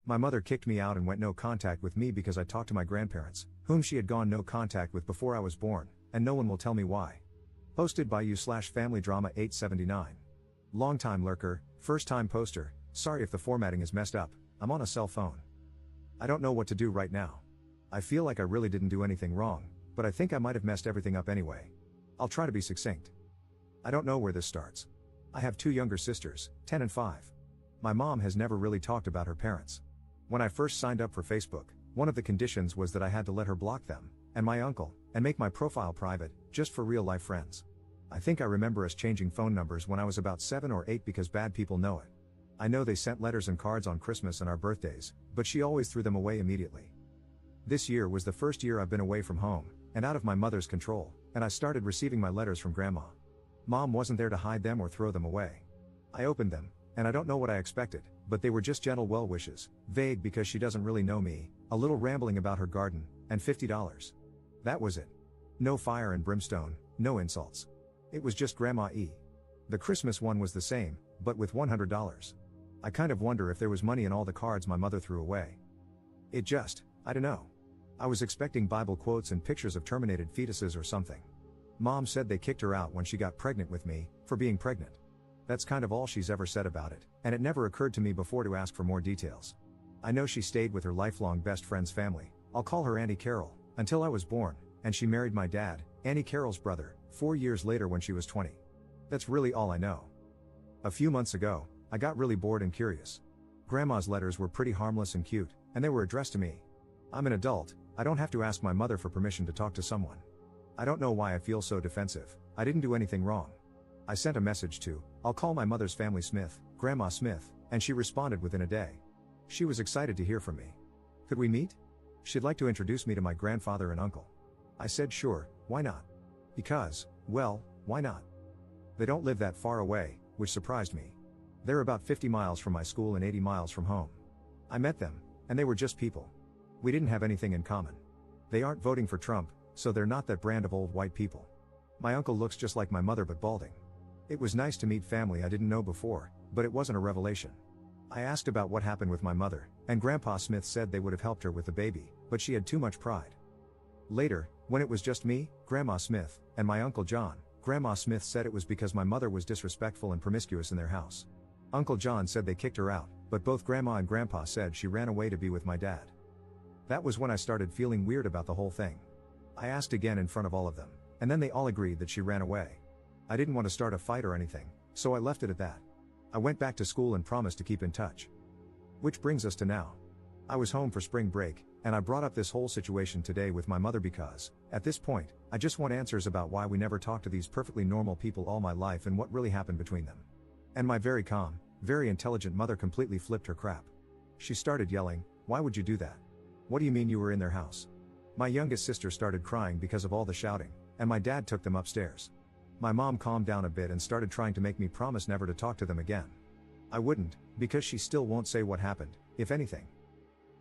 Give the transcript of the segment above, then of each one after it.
My mother kicked me out and went no contact with me because I talked to my grandparents, whom she had gone no contact with before I was born, and no one will tell me why. Posted by you/FamilyDrama879. Longtime lurker, first time poster, sorry if the formatting is messed up, I'm on a cell phone. I don't know what to do right now. I feel like I really didn't do anything wrong, but I think I might have messed everything up anyway. I'll try to be succinct. I don't know where this starts. I have two younger sisters, 10 and 5. My mom has never really talked about her parents. When I first signed up for Facebook, one of the conditions was that I had to let her block them, and my uncle, and make my profile private, just for real-life friends. I think I remember us changing phone numbers when I was about 7 or 8 because bad people know it. I know they sent letters and cards on Christmas and our birthdays, but she always threw them away immediately. This year was the first year I've been away from home, and out of my mother's control, and I started receiving my letters from Grandma. Mom wasn't there to hide them or throw them away. I opened them, and I don't know what I expected, but they were just gentle well wishes, vague because she doesn't really know me, a little rambling about her garden, and $50. That was it. No fire and brimstone, no insults. It was just Grandma E. The Christmas one was the same, but with $100. I kind of wonder if there was money in all the cards my mother threw away. I don't know. I was expecting Bible quotes and pictures of terminated fetuses or something. Mom said they kicked her out when she got pregnant with me, for being pregnant. That's kind of all she's ever said about it, and it never occurred to me before to ask for more details. I know she stayed with her lifelong best friend's family, I'll call her Auntie Carol, until I was born, and she married my dad, Auntie Carol's brother, 4 years later when she was 20. That's really all I know. A few months ago, I got really bored and curious. Grandma's letters were pretty harmless and cute, and they were addressed to me. I'm an adult, I don't have to ask my mother for permission to talk to someone. I don't know why I feel so defensive, I didn't do anything wrong. I sent a message to, I'll call my mother's family Smith, Grandma Smith, and she responded within a day. She was excited to hear from me. Could we meet? She'd like to introduce me to my grandfather and uncle. I said sure, why not? Because, well, why not? They don't live that far away, which surprised me. They're about 50 miles from my school and 80 miles from home. I met them, and they were just people. We didn't have anything in common. They aren't voting for Trump, so they're not that brand of old white people. My uncle looks just like my mother but balding. It was nice to meet family I didn't know before, but it wasn't a revelation. I asked about what happened with my mother, and Grandpa Smith said they would have helped her with the baby, but she had too much pride. Later, when it was just me, Grandma Smith, and my Uncle John, Grandma Smith said it was because my mother was disrespectful and promiscuous in their house. Uncle John said they kicked her out, but both Grandma and Grandpa said she ran away to be with my dad. That was when I started feeling weird about the whole thing. I asked again in front of all of them, and then they all agreed that she ran away. I didn't want to start a fight or anything, so I left it at that. I went back to school and promised to keep in touch. Which brings us to now. I was home for spring break, and I brought up this whole situation today with my mother because, at this point, I just want answers about why we never talked to these perfectly normal people all my life and what really happened between them. And my very calm, very intelligent mother completely flipped her crap. She started yelling, "Why would you do that? What do you mean you were in their house?" My youngest sister started crying because of all the shouting, and my dad took them upstairs. My mom calmed down a bit and started trying to make me promise never to talk to them again. I wouldn't, because she still won't say what happened, if anything.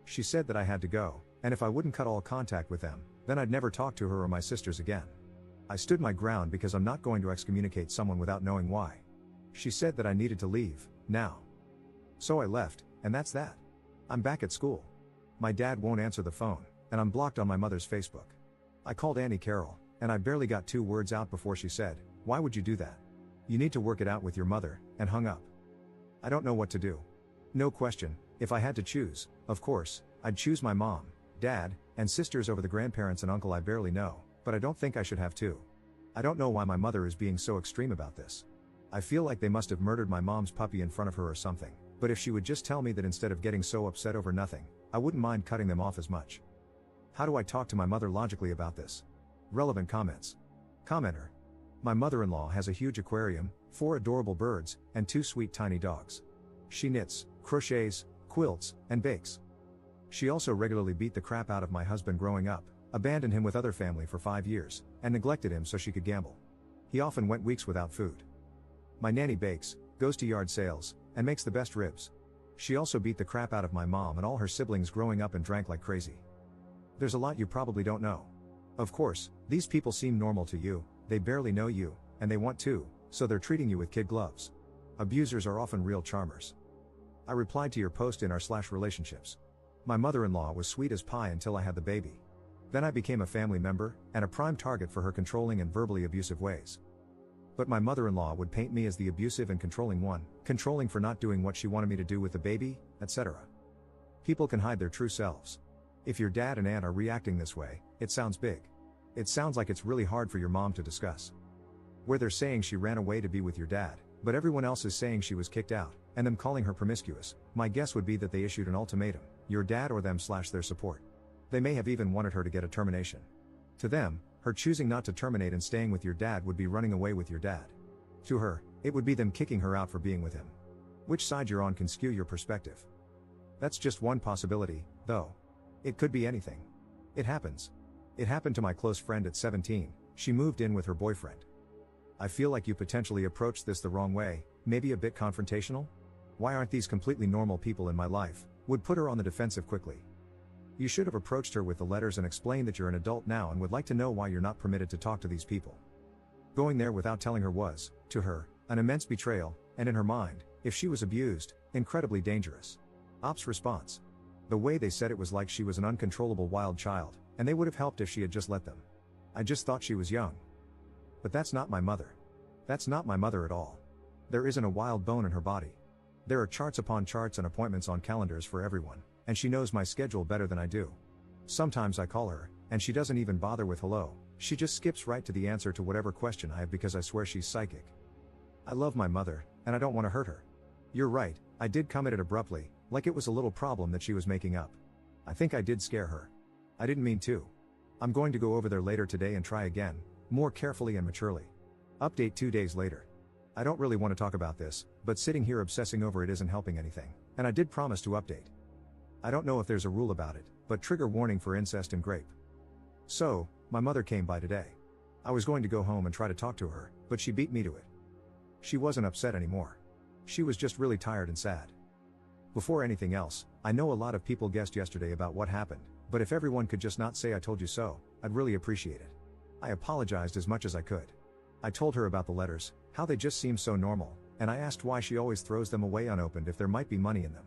She said that I had to go, and if I wouldn't cut all contact with them, then I'd never talk to her or my sisters again. I stood my ground because I'm not going to excommunicate someone without knowing why. She said that I needed to leave, now. So I left, and that's that. I'm back at school. My dad won't answer the phone, and I'm blocked on my mother's Facebook. I called Auntie Carol, and I barely got 2 words out before she said, "Why would you do that? You need to work it out with your mother," and hung up. I don't know what to do. No question, if I had to choose, of course, I'd choose my mom, dad, and sisters over the grandparents and uncle I barely know, but I don't think I should have to. I don't know why my mother is being so extreme about this. I feel like they must have murdered my mom's puppy in front of her or something, but if she would just tell me that instead of getting so upset over nothing, I wouldn't mind cutting them off as much. How do I talk to my mother logically about this? Relevant comments. Commenter. My mother-in-law has a huge aquarium, 4 adorable birds, and 2 sweet tiny dogs. She knits, crochets, quilts, and bakes. She also regularly beat the crap out of my husband growing up, abandoned him with other family for 5 years, and neglected him so she could gamble. He often went weeks without food. My nanny bakes, goes to yard sales, and makes the best ribs. She also beat the crap out of my mom and all her siblings growing up and drank like crazy. There's a lot you probably don't know. Of course, these people seem normal to you, they barely know you, and they want to, so they're treating you with kid gloves. Abusers are often real charmers. I replied to your post in r/relationships. My mother-in-law was sweet as pie until I had the baby. Then I became a family member, and a prime target for her controlling and verbally abusive ways. But my mother-in-law would paint me as the abusive and controlling one, controlling for not doing what she wanted me to do with the baby, etc. People can hide their true selves. If your dad and aunt are reacting this way, it sounds big. It sounds like it's really hard for your mom to discuss. Where they're saying she ran away to be with your dad, but everyone else is saying she was kicked out, and them calling her promiscuous, my guess would be that they issued an ultimatum, your dad or them/their support. They may have even wanted her to get a termination. To them, her choosing not to terminate and staying with your dad would be running away with your dad. To her, it would be them kicking her out for being with him. Which side you're on can skew your perspective. That's just one possibility, though. It could be anything. It happens. It happened to my close friend at 17, she moved in with her boyfriend. I feel like you potentially approached this the wrong way, maybe a bit confrontational? Why aren't these completely normal people in my life? Would put her on the defensive quickly. You should have approached her with the letters and explained that you're an adult now and would like to know why you're not permitted to talk to these people. Going there without telling her was, to her, an immense betrayal, and in her mind, if she was abused, incredibly dangerous. Ops response. The way they said it was like she was an uncontrollable wild child, and they would have helped if she had just let them. I just thought she was young. But that's not my mother. That's not my mother at all. There isn't a wild bone in her body. There are charts upon charts and appointments on calendars for everyone, and she knows my schedule better than I do. Sometimes I call her, and she doesn't even bother with hello, she just skips right to the answer to whatever question I have because I swear she's psychic. I love my mother, and I don't want to hurt her. You're right, I did come at it abruptly, like it was a little problem that she was making up. I think I did scare her. I didn't mean to. I'm going to go over there later today and try again, more carefully and maturely. Update 2 days later. I don't really want to talk about this, but sitting here obsessing over it isn't helping anything, and I did promise to update. I don't know if there's a rule about it, but trigger warning for incest and grape. So, my mother came by today. I was going to go home and try to talk to her, but she beat me to it. She wasn't upset anymore. She was just really tired and sad. Before anything else, I know a lot of people guessed yesterday about what happened, but if everyone could just not say I told you so, I'd really appreciate it. I apologized as much as I could. I told her about the letters, how they just seem so normal, and I asked why she always throws them away unopened if there might be money in them.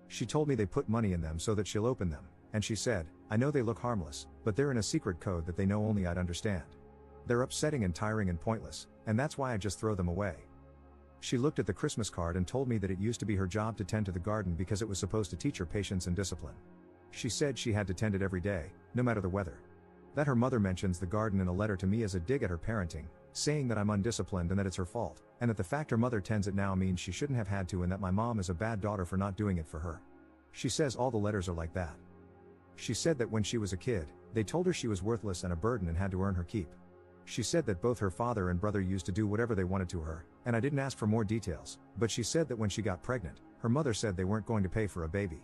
She told me they put money in them so that she'll open them, and she said, I know they look harmless, but they're in a secret code that they know only I'd understand. They're upsetting and tiring and pointless, and that's why I just throw them away. She looked at the Christmas card and told me that it used to be her job to tend to the garden because it was supposed to teach her patience and discipline. She said she had to tend it every day, no matter the weather. That her mother mentions the garden in a letter to me as a dig at her parenting, saying that I'm undisciplined and that it's her fault, and that the fact her mother tends it now means she shouldn't have had to and that my mom is a bad daughter for not doing it for her. She says all the letters are like that. She said that when she was a kid, they told her she was worthless and a burden and had to earn her keep. She said that both her father and brother used to do whatever they wanted to her, and I didn't ask for more details, but she said that when she got pregnant, her mother said they weren't going to pay for a baby.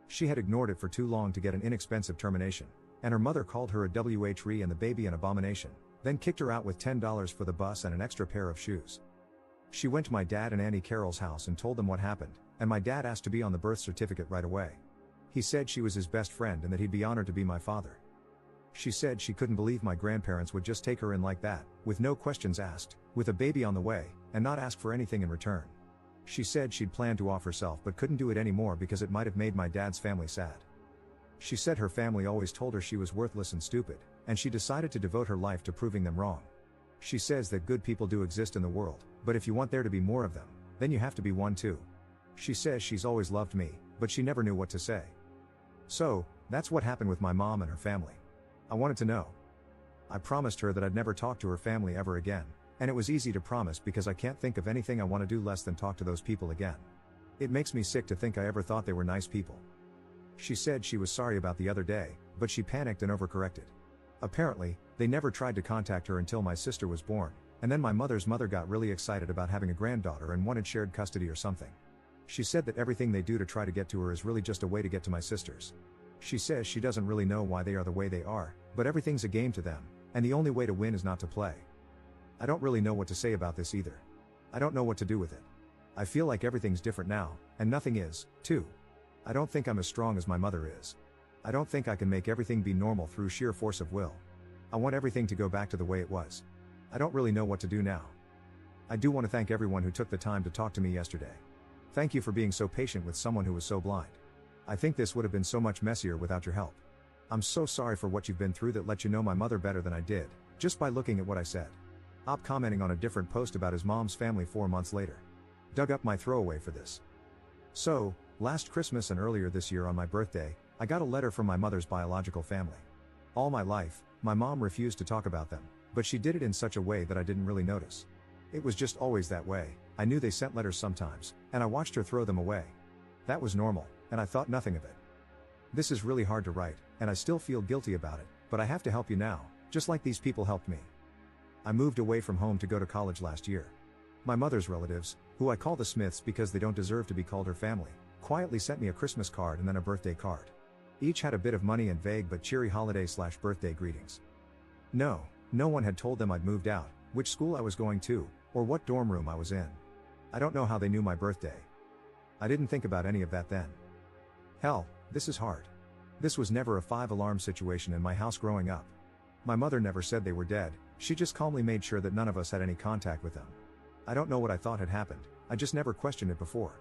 She had ignored it for too long to get an inexpensive termination, and her mother called her a WHRE and the baby an abomination, then kicked her out with $10 for the bus and an extra pair of shoes. She went to my dad and Auntie Carol's house and told them what happened, and my dad asked to be on the birth certificate right away. He said she was his best friend and that he'd be honored to be my father. She said she couldn't believe my grandparents would just take her in like that, with no questions asked, with a baby on the way, and not ask for anything in return. She said she'd planned to off herself but couldn't do it anymore because it might have made my dad's family sad. She said her family always told her she was worthless and stupid, and she decided to devote her life to proving them wrong. She says that good people do exist in the world, but if you want there to be more of them, then you have to be one too. She says she's always loved me, but she never knew what to say. So, that's what happened with my mom and her family. I wanted to know. I promised her that I'd never talk to her family ever again, and it was easy to promise because I can't think of anything I want to do less than talk to those people again. It makes me sick to think I ever thought they were nice people. She said she was sorry about the other day, but she panicked and overcorrected. Apparently, they never tried to contact her until my sister was born, and then my mother's mother got really excited about having a granddaughter and wanted shared custody or something. She said that everything they do to try to get to her is really just a way to get to my sisters. She says she doesn't really know why they are the way they are, but everything's a game to them, and the only way to win is not to play. I don't really know what to say about this either. I don't know what to do with it. I feel like everything's different now, and nothing is, too. I don't think I'm as strong as my mother is. I don't think I can make everything be normal through sheer force of will. I want everything to go back to the way it was. I don't really know what to do now. I do want to thank everyone who took the time to talk to me yesterday. Thank you for being so patient with someone who was so blind. I think this would have been so much messier without your help. I'm so sorry for what you've been through that let you know my mother better than I did, just by looking at what I said. Op commenting on a different post about his mom's family 4 months later. Dug up my throwaway for this. So, last Christmas and earlier this year on my birthday, I got a letter from my mother's biological family. All my life, my mom refused to talk about them, but she did it in such a way that I didn't really notice. It was just always that way. I knew they sent letters sometimes, and I watched her throw them away. That was normal, and I thought nothing of it. This is really hard to write, and I still feel guilty about it, but I have to help you now, just like these people helped me. I moved away from home to go to college last year. My mother's relatives, who I call the Smiths because they don't deserve to be called her family, quietly sent me a Christmas card and then a birthday card. Each had a bit of money and vague but cheery holiday/birthday greetings. No one had told them I'd moved out, which school I was going to, or what dorm room I was in. I don't know how they knew my birthday. I didn't think about any of that then. Hell, this is hard. This was never a 5-alarm situation in my house growing up. My mother never said they were dead, she just calmly made sure that none of us had any contact with them. I don't know what I thought had happened, I just never questioned it before.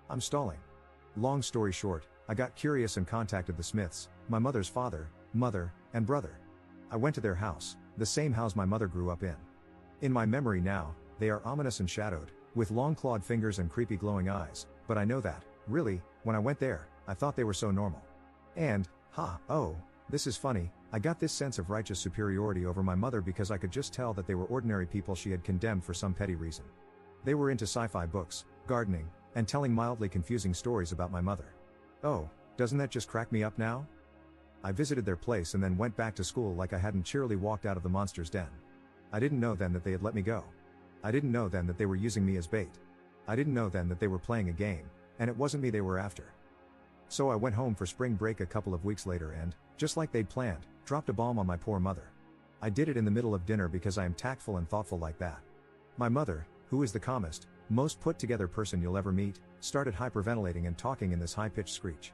I'm stalling. Long story short, I got curious and contacted the Smiths, my mother's father, mother, and brother. I went to their house, the same house my mother grew up in. In my memory now, they are ominous and shadowed, with long clawed fingers and creepy glowing eyes, but I know that, really, when I went there, I thought they were so normal. And, this is funny, I got this sense of righteous superiority over my mother because I could just tell that they were ordinary people she had condemned for some petty reason. They were into sci-fi books, gardening, and telling mildly confusing stories about my mother. Oh, doesn't that just crack me up now? I visited their place and then went back to school like I hadn't cheerily walked out of the monster's den. I didn't know then that they had let me go. I didn't know then that they were using me as bait. I didn't know then that they were playing a game, and it wasn't me they were after. So I went home for spring break a couple of weeks later and, just like they'd planned, dropped a bomb on my poor mother. I did it in the middle of dinner because I am tactful and thoughtful like that. My mother, who is the calmest, most put-together person you'll ever meet, started hyperventilating and talking in this high-pitched screech.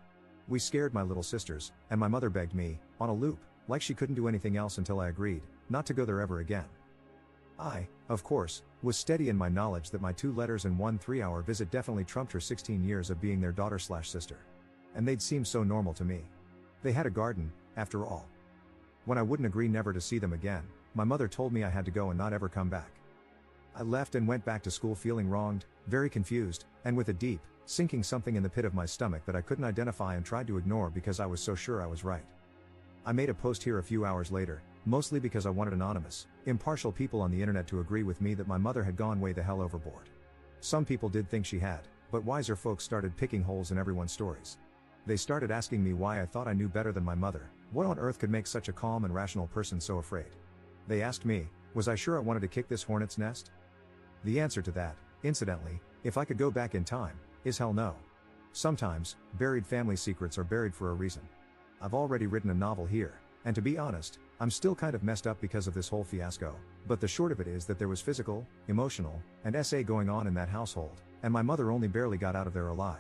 We scared my little sisters, and my mother begged me, on a loop, like she couldn't do anything else until I agreed, not to go there ever again. I, of course, was steady in my knowledge that my 2 letters and 1 3-hour visit definitely trumped her 16 years of being their daughter/sister. And they'd seem so normal to me. They had a garden, after all. When I wouldn't agree never to see them again, my mother told me I had to go and not ever come back. I left and went back to school feeling wronged, very confused, and with a deep, sinking something in the pit of my stomach that I couldn't identify and tried to ignore because I was so sure I was right. I made a post here a few hours later, mostly because I wanted anonymous, impartial people on the internet to agree with me that my mother had gone way the hell overboard. Some people did think she had, but wiser folks started picking holes in everyone's stories. They started asking me why I thought I knew better than my mother, what on earth could make such a calm and rational person so afraid. They asked me, was I sure I wanted to kick this hornet's nest? The answer to that, incidentally, if I could go back in time, is hell no. Sometimes, buried family secrets are buried for a reason. I've already written a novel here, and to be honest, I'm still kind of messed up because of this whole fiasco, but the short of it is that there was physical, emotional, and SA going on in that household, and my mother only barely got out of there alive.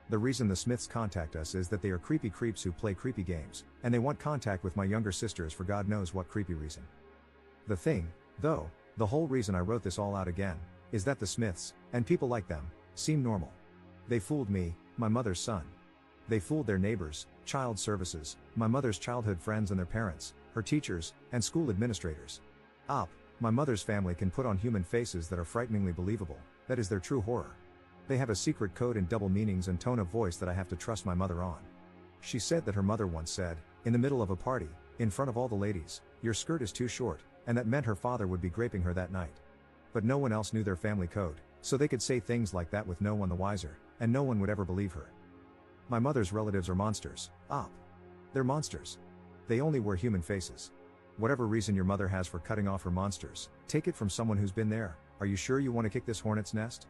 The reason the Smiths contact us is that they are creepy creeps who play creepy games, and they want contact with my younger sisters for God knows what creepy reason. The thing, though, the whole reason I wrote this all out again, is that the Smiths, and people like them, seem normal. They fooled me, my mother's son. They fooled their neighbors, child services, my mother's childhood friends and their parents, her teachers, and school administrators. My mother's family can put on human faces that are frighteningly believable, that is their true horror. They have a secret code and double meanings and tone of voice that I have to trust my mother on. She said that her mother once said, in the middle of a party, in front of all the ladies, "Your skirt is too short," and that meant her father would be graping her that night. But no one else knew their family code, so they could say things like that with no one the wiser, and no one would ever believe her. My mother's relatives are monsters. They're monsters. They only wear human faces. Whatever reason your mother has for cutting off her monsters, take it from someone who's been there. Are you sure you want to kick this hornet's nest?